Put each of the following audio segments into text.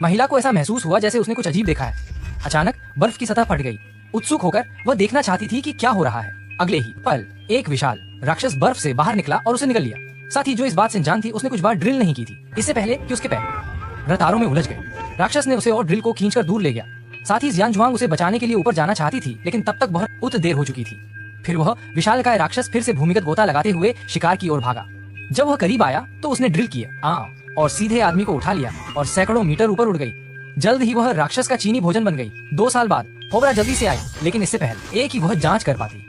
महिला को ऐसा महसूस हुआ जैसे उसने कुछ अजीब देखा है। अचानक बर्फ की सतह फट गई। उत्सुक होकर वह देखना चाहती थी कि क्या हो रहा है। अगले ही पल एक विशाल राक्षस बर्फ से बाहर निकला और उसे निगल लिया। साथ ही जो इस बात से अनजान थी, उसने कुछ बार ड्रिल नहीं की थी इससे पहले कि उसके पैर रतारों में उलझ गए। राक्षस ने उसे और ड्रिल को खींचकर दूर ले गया। साथ ही जियानजुआंग उसे बचाने के लिए ऊपर जाना चाहती थी, लेकिन तब तक बहुत देर हो चुकी थी। फिर वह विशालकाय राक्षस फिर से भूमिगत गोता लगाते हुए शिकार की ओर भागा। जब वह करीब आया तो उसने ड्रिल किया और सीधे आदमी को उठा लिया और सैकड़ों मीटर ऊपर उड़ गई। जल्द ही वह राक्षस का चीनी भोजन बन गई। 2 साल बाद फोबरा जल्दी से आई, लेकिन इससे पहले एक ही वह जांच कर पाती।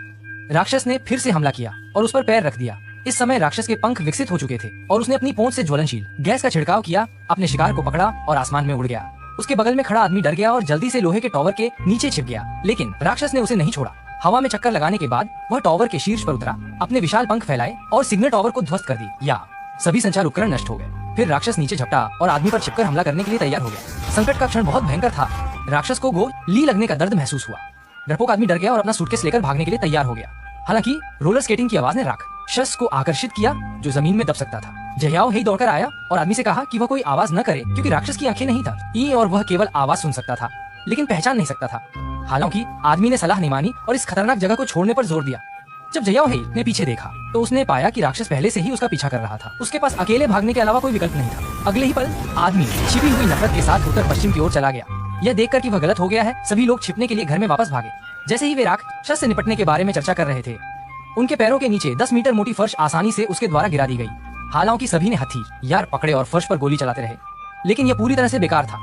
राक्षस ने फिर से हमला किया और उस पर पैर रख दिया। इस समय राक्षस के पंख विकसित हो चुके थे और उसने अपनी पूंछ से ज्वलनशील गैस का छिड़काव किया, अपने शिकार को पकड़ा और आसमान में उड़ गया। उसके बगल में खड़ा आदमी डर गया और जल्दी से लोहे के टॉवर के नीचे छिप गया, लेकिन राक्षस ने उसे नहीं छोड़ा। हवा में चक्कर लगाने के बाद वह टॉवर के शीर्ष पर उतरा, अपने विशाल पंख फैलाए और सिग्नल टॉवर को ध्वस्त कर दी या सभी संचार उपकरण नष्ट हो गए। फिर राक्षस नीचे झपटा और आदमी पर छिपकर हमला करने के लिए तैयार हो गया। संकट का क्षण बहुत भयंकर था। राक्षस को गोली लगने का दर्द महसूस हुआ। डरपोक आदमी डर गया और अपना सूटकेस लेकर भागने के लिए तैयार हो गया। हालांकि रोलर स्केटिंग की आवाज ने राक्षस को आकर्षित किया जो जमीन में दब सकता था। जयाओ ही दौड़कर आया और आदमी से कहा कि वह कोई आवाज न करे, क्योंकि राक्षस की आंखें नहीं था और वह केवल आवाज सुन सकता था लेकिन पहचान नहीं सकता था। हालांकि आदमी ने सलाह नहीं मानी और इस खतरनाक जगह को छोड़ने पर जोर दिया। जब जयाओ ही ने पीछे देखा तो उसने पाया कि राक्षस पहले से ही उसका पीछा कर रहा था। उसके पास अकेले भागने के अलावा कोई विकल्प नहीं था। अगले ही पल आदमी छिपी हुई नफरत के साथ उत्तर पश्चिम की ओर चला गया। यह देखकर कि वह गलत हो गया है, सभी लोग छिपने के लिए घर में वापस भागे। जैसे ही वे राक्षस से निपटने के बारे में चर्चा कर रहे थे, उनके पैरों के नीचे 10 मीटर मोटी फर्श आसानी से उसके द्वारा गिरा दी गई। हालांकि सभी ने हथियार पकड़े और फर्श पर गोली चलाते रहे, लेकिन यह पूरी तरह से बेकार था।